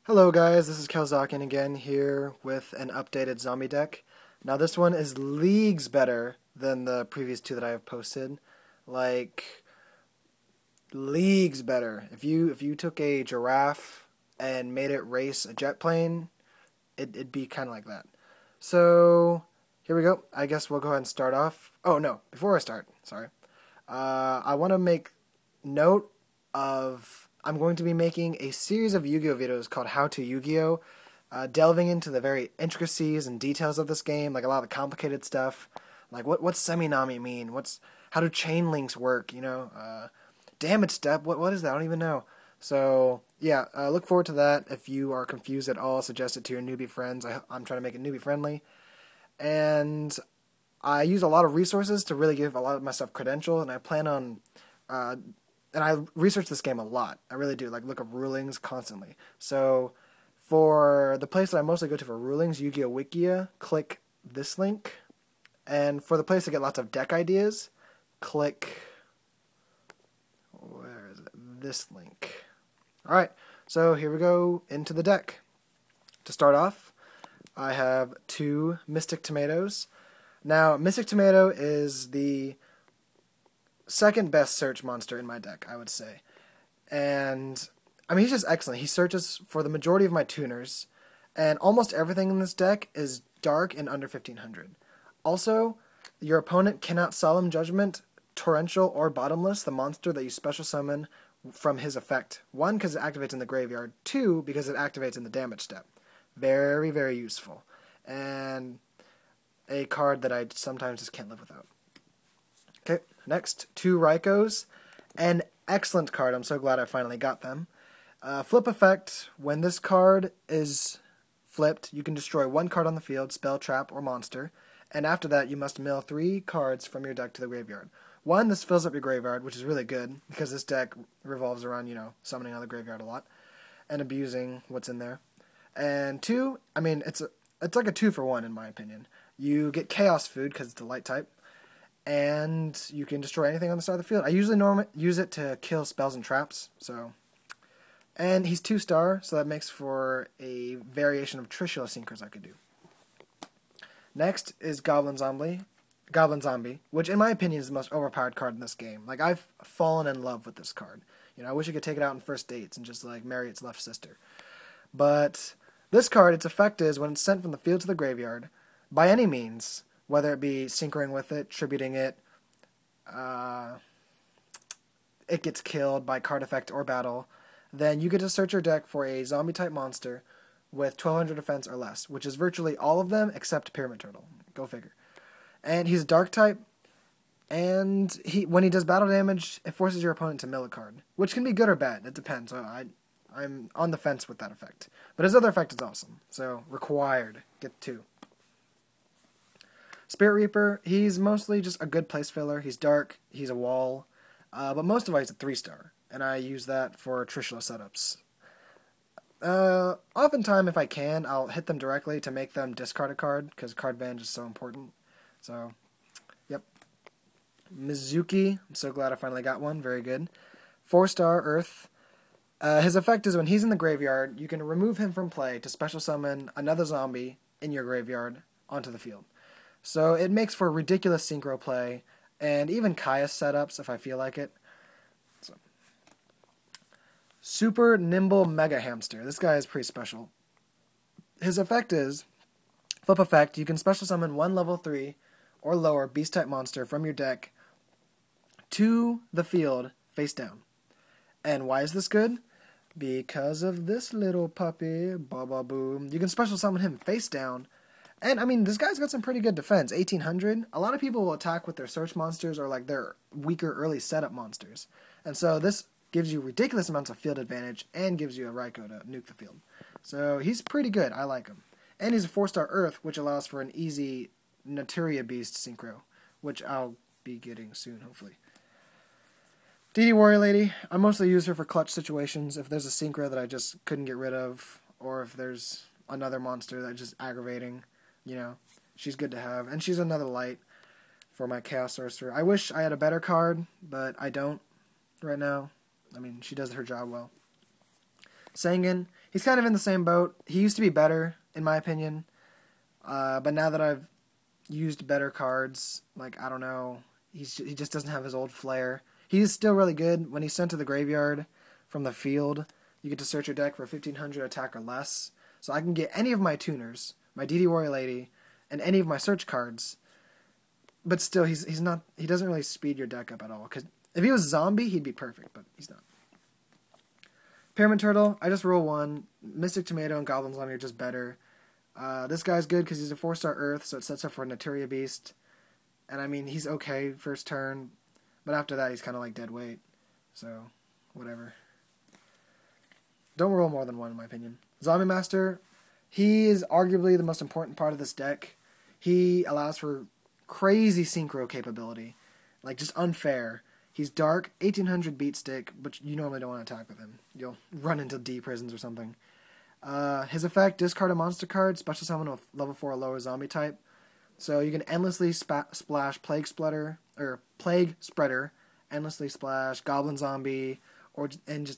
Hello guys, this is Kelzakin again here with an updated zombie deck. Now this one is leagues better than the previous two that I have posted. Like, leagues better. If you took a giraffe and made it race a jet plane, it'd be kind of like that. So, here we go. I guess we'll go ahead and start off. Oh no, before I start, sorry. I want to make note of I'm going to be making a series of Yu-Gi-Oh videos called How to Yu-Gi-Oh, delving into the very intricacies and details of this game, like a lot of the complicated stuff, like what's Semi-Nami mean, how do chain links work, damage step, what is that, I don't even know. So yeah, look forward to that. If you are confused at all, suggest it to your newbie friends. I'm trying to make it newbie friendly, and I use a lot of resources to really give a lot of my stuff credential, and I plan on and I research this game a lot. I really do, like look up rulings constantly. So for the place that I mostly go to for rulings, Yu-Gi-Oh! Wikia, click this link. And for the place to get lots of deck ideas, click, where is it? This link. Alright, so here we go into the deck. To start off, I have 2 Mystic Tomatoes. Now, Mystic Tomato is the second best search monster in my deck, I would say. And I mean, he's just excellent. He searches for the majority of my tuners, and almost everything in this deck is dark and under 1500. Also, your opponent cannot solemn judgment, torrential, or bottomless the monster that you special summon from his effect. 1, because it activates in the graveyard. 2, because it activates in the damage step. Very, very useful. And a card that I sometimes just can't live without. Okay, next, 2 Rykos. An excellent card. I'm so glad I finally got them. Flip effect. When this card is flipped, you can destroy 1 card on the field, spell, trap, or monster. And after that, you must mill 3 cards from your deck to the graveyard. 1, this fills up your graveyard, which is really good, because this deck revolves around, summoning out of the graveyard a lot, and abusing what's in there. And 2, I mean, it's like a 2-for-1 in my opinion. You get Chaos Food, because it's a light type, and you can destroy anything on the side of the field. I usually use it to kill spells and traps, so. And he's 2-star, so that makes for a variation of Trishula Sinkers I could do. Next is Goblin Zombie, which in my opinion is the most overpowered card in this game. Like, I've fallen in love with this card. I wish I could take it out on first dates and just, like, marry its left sister. But this card, its effect is when it's sent from the field to the graveyard, by any means, whether it be syncering with it, tributing it, it gets killed by card effect or battle, then you get to search your deck for a zombie-type monster with 1200 defense or less, which is virtually all of them except Pyramid Turtle. Go figure. And he's a dark type, and when he does battle damage, it forces your opponent to mill a card, which can be good or bad. It depends. I'm on the fence with that effect. But his other effect is awesome, so required. Get 2. Spirit Reaper, he's mostly just a good place filler. He's dark, he's a wall, but most of all he's a 3-star, and I use that for Trishula setups. Oftentimes, if I can, I'll hit them directly to make them discard a card, because card ban is so important. So, yep. Mezuki, I'm so glad I finally got one, very good. 4-star Earth. His effect is when he's in the graveyard, you can remove him from play to special summon another zombie in your graveyard onto the field. So it makes for ridiculous synchro play, and even Kaya setups if I feel like it. So. Super Nimble Mega Hamster. This guy is pretty special. His effect is, flip effect, you can special summon 1 level 3 or lower beast-type monster from your deck to the field face down. And why is this good? Because of this little puppy, Baba Boom. You can special summon him face down. And, I mean, this guy's got some pretty good defense. 1800. A lot of people will attack with their search monsters or, like, their weaker early setup monsters. And so this gives you ridiculous amounts of field advantage and gives you a Ryko to nuke the field. So he's pretty good. I like him. And he's a 4-star Earth, which allows for an easy Naturia Beast synchro, which I'll be getting soon, hopefully. DD Warrior Lady. I mostly use her for clutch situations. If there's a synchro that I just couldn't get rid of, or if there's another monster that's just aggravating, she's good to have. And she's another light for my Chaos Sorcerer. I wish I had a better card, but I don't right now. I mean, she does her job well. Sangan, He's kind of in the same boat. He used to be better, in my opinion. But now that I've used better cards, like, I don't know, he just doesn't have his old flair. He's still really good. When he's sent to the graveyard from the field, you get to search your deck for 1,500 attack or less. So I can get any of my tuners, my DD Warrior Lady, and any of my search cards. But still, he doesn't really speed your deck up at all. Because if he was zombie, he'd be perfect, but he's not. Pyramid Turtle, I just roll 1. Mystic Tomato and Goblin Zombie are just better. This guy's good because he's a 4-star Earth, so it sets up for a Naturia Beast. And I mean, he's okay first turn, but after that he's kind of like dead weight. So, whatever. Don't roll more than 1 in my opinion. Zombie Master, he is arguably the most important part of this deck. He allows for crazy synchro capability. Like, just unfair. He's dark, 1800 beat stick, but you normally don't want to attack with him. You'll run into D prisons or something. His effect, discard a monster card, special summon a level 4 or lower zombie type. So you can endlessly splash Plaguespreader, endlessly splash Goblin Zombie, and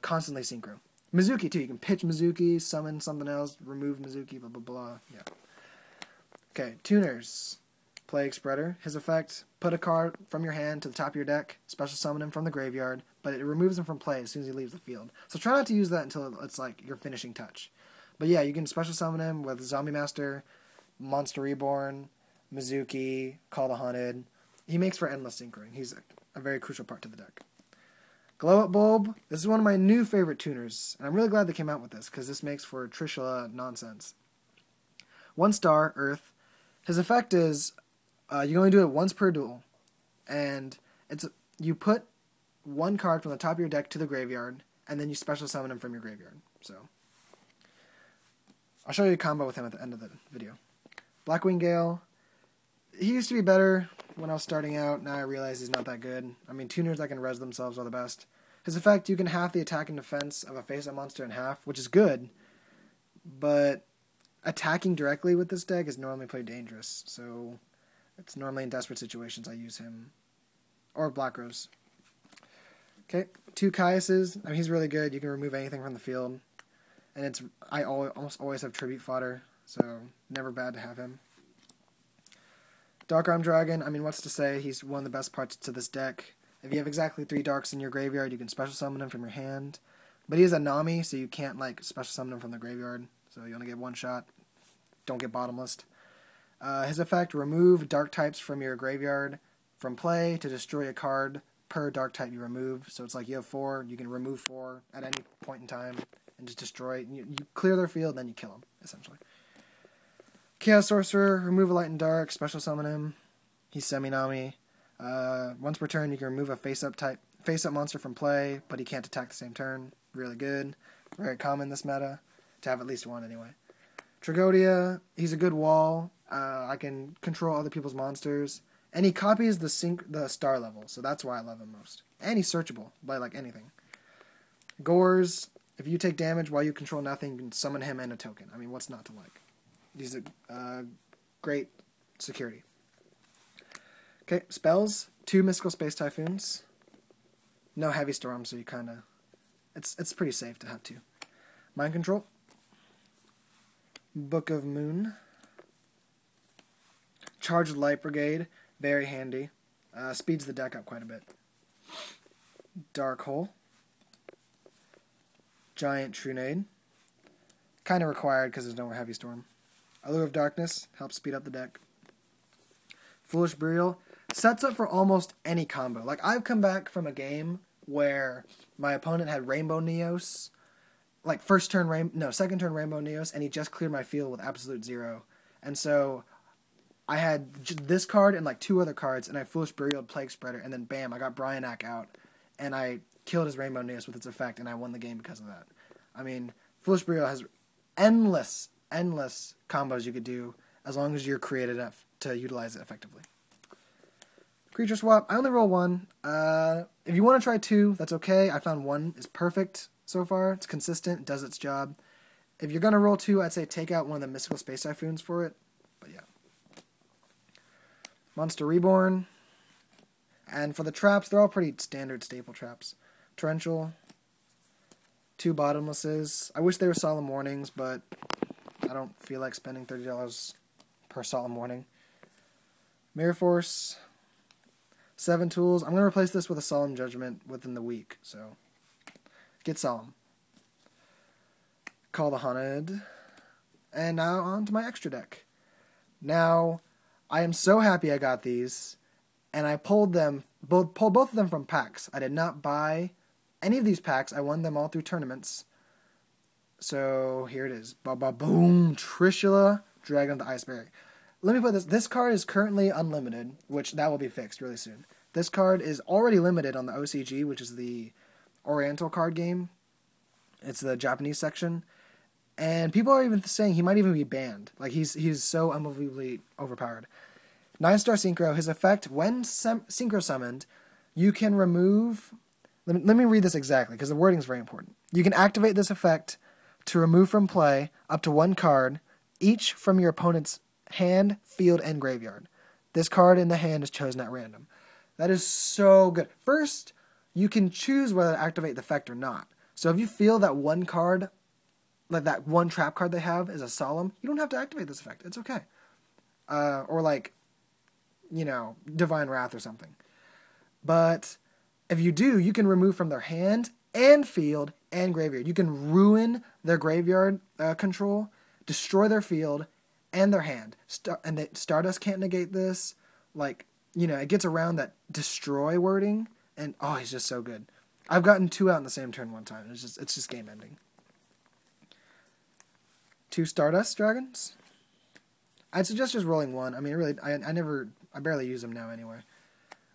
constantly synchro. Mezuki too, you can pitch Mezuki, summon something else, remove Mezuki, blah blah blah. Yeah. Okay, tuners. Plaguespreader, his effect, put a card from your hand to the top of your deck, special summon him from the graveyard, but it removes him from play as soon as he leaves the field. So try not to use that until it's like your finishing touch. But yeah, you can special summon him with Zombie Master, Monster Reborn, Mezuki, Call the Haunted. He makes for endless synchroing. He's a very crucial part to the deck. Glow Up Bulb, this is one of my new favorite tuners, and I'm really glad they came out with this, because this makes for Trishula nonsense. 1-star, Earth. His effect is, you can only do it once per duel, and you put 1 card from the top of your deck to the graveyard, and then you special summon him from your graveyard. So, I'll show you a combo with him at the end of the video. Blackwing Gale, he used to be better when I was starting out. Now I realize he's not that good. I mean, tuners that can res themselves are the best. His effect, you can half the attack and defense of a face-up monster in half, which is good, but attacking directly with this deck is normally pretty dangerous, so it's normally in desperate situations I use him. Or Black Rose. Okay, 2 Caiuses. I mean, he's really good. You can remove anything from the field. And I almost always have tribute fodder, so never bad to have him. Dark Arm Dragon, I mean, what's to say? He's one of the best parts to this deck. If you have exactly 3 darks in your graveyard, you can special summon him from your hand. But he is a Nami, so you can't, like, special summon him from the graveyard. So you only get 1 shot. Don't get bottomless. His effect, remove dark types from your graveyard from play to destroy a card per dark type you remove. So it's like you have 4, you can remove 4 at any point in time and just destroy. You clear their field, then you kill them, essentially. Chaos Sorcerer, remove a light and dark, special summon him. He's semi-Nami. Once per turn, you can remove a face-up monster from play, but he can't attack the same turn. Really good. Very common this meta, to have at least 1 anyway. Tragodia, he's a good wall. I can control other people's monsters. And he copies the star level, so that's why I love him most. And he's searchable by, like, anything. Gores, if you take damage while you control nothing, you can summon him and a token. I mean, what's not to like? He's a great security. Okay, spells. 2 Mystical Space Typhoons. No Heavy Storm, so you kind of... It's pretty safe to have 2. Mind Control. Book of Moon. Charged Light Brigade. Very handy. Speeds the deck up quite a bit. Dark Hole. Giant Trunade. Kind of required because there's no more Heavy Storm. Allure of Darkness. Helps speed up the deck. Foolish Burial. Sets up for almost any combo. Like, I've come back from a game where my opponent had Rainbow Neos. Like, second turn Rainbow Neos, and he just cleared my field with absolute 0. And so I had this card and like 2 other cards, and I Foolish Burial, Plaguespreader, and then bam, I got Bryanak out, and I killed his Rainbow Neos with its effect, and I won the game because of that. I mean, Foolish Burial has endless combos you could do as long as you're creative enough to utilize it effectively. Creature Swap, I only roll 1. If you want to try 2, that's okay. I found 1 is perfect so far. It's consistent, it does its job. If you're going to roll 2, I'd say take out one of the Mystical Space Typhoons for it. But yeah. Monster Reborn. And for the traps, they're all pretty standard staple traps. Torrential. 2 bottomlesses. I wish they were solemn warnings, but I don't feel like spending $30 per solemn warning. Mirror Force, 7 tools. I'm going to replace this with a solemn judgment within the week, so get solemn. Call the Haunted. And now on to my extra deck. Now, I am so happy I got these, and I pulled both of them from packs. I did not buy any of these packs. I won them all through tournaments. So here it is. Ba-ba-boom! Trishula, Dragon of the Iceberg. Let me put this. This card is currently unlimited, which that will be fixed really soon. This card is already limited on the OCG, which is the Oriental card game. It's the Japanese section. And people are even saying he might even be banned. Like, he's so unbelievably overpowered. 9-star Synchro. His effect, when Synchro summoned, you can remove... Let me read this exactly, because the wording is very important. You can activate this effect to remove from play up to 1 card, each from your opponent's hand, field, and graveyard. This card in the hand is chosen at random. That is so good. First, you can choose whether to activate the effect or not. So if you feel that 1 card... like that 1 trap card they have is a solemn, you don't have to activate this effect. It's okay. Or like, you know, Divine Wrath or something. But if you do, you can remove from their hand and field and graveyard. You can ruin their graveyard control, destroy their field and their hand. And Stardust can't negate this. Like, you know, it gets around that destroy wording. And, oh, he's just so good. I've gotten 2 out in the same turn one time. It's just game ending. 2 Stardust Dragons. I'd suggest just rolling 1. I mean, really, I barely use them now anyway.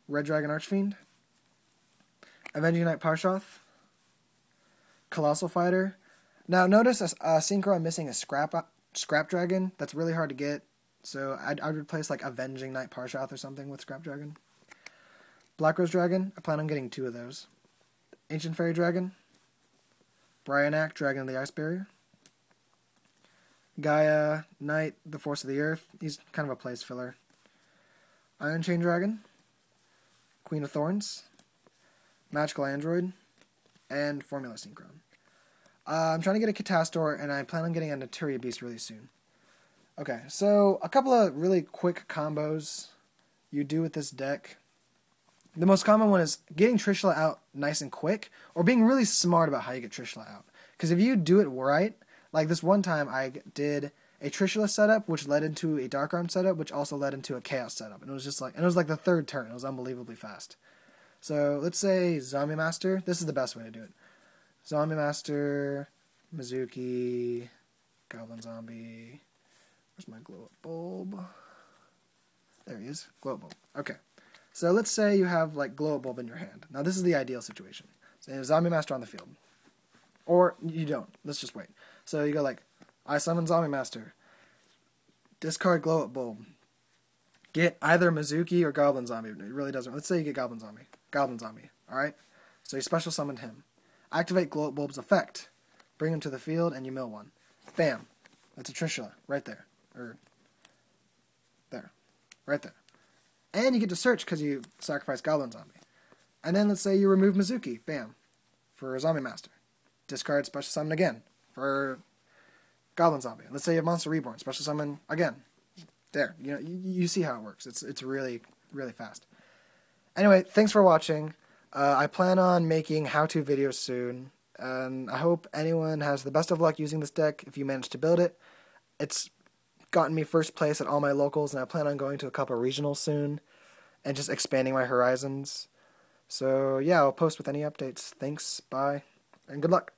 Red Dragon Archfiend. Avenging Knight Parshoth. Colossal Fighter. Now, notice a Synchro I'm missing a Scrap Dragon. That's really hard to get. So I'd replace like Avenging Knight Parshoth or something with Scrap Dragon. Black Rose Dragon. I plan on getting 2 of those. Ancient Fairy Dragon. Bryonak, Dragon of the Ice Barrier. Gaia, Knight, the Force of the Earth. He's kind of a place filler. Iron Chain Dragon. Queen of Thorns. Magical Android. And Formula Synchron. I'm trying to get a Catastor, and I plan on getting a Naturia Beast really soon. Okay, so a couple of really quick combos you do with this deck. The most common one is getting Trishula out nice and quick, or being really smart about how you get Trishula out. Because if you do it right, like this one time I did a Trishula setup, which led into a Dark Arm setup, which also led into a Chaos setup. And it was just like, and it was like the 3rd turn. It was unbelievably fast. So let's say Zombie Master. This is the best way to do it. Zombie Master, Mezuki, Goblin Zombie. Where's my glow up bulb? There he is. Glow up bulb. Okay. So let's say you have like glow up bulb in your hand. Now this is the ideal situation. So you have Zombie Master on the field. Or you don't. Let's just wait. So you go like, I summon Zombie Master. Discard glow up bulb. Get either Mezuki or Goblin Zombie. It really doesn't. Let's say you get Goblin Zombie. Goblin Zombie. Alright? So you special summoned him. Activate glow up bulb's effect. Bring him to the field and you mill 1. Bam. That's a Trishula. Right there. Or there. Right there. And you get to search because you sacrifice Goblin Zombie. And then let's say you remove Mezuki. Bam. For Zombie Master. Discard special summon again. For Goblin Zombie. Let's say you have Monster Reborn. Special summon again. There. You know, you see how it works. It's really, really fast. Anyway, thanks for watching. I plan on making how-to videos soon. And I hope anyone has the best of luck using this deck if you manage to build it. It's gotten me first place at all my locals, and I plan on going to a couple regionals soon and just expanding my horizons. So yeah, I'll post with any updates. Thanks, bye, and good luck.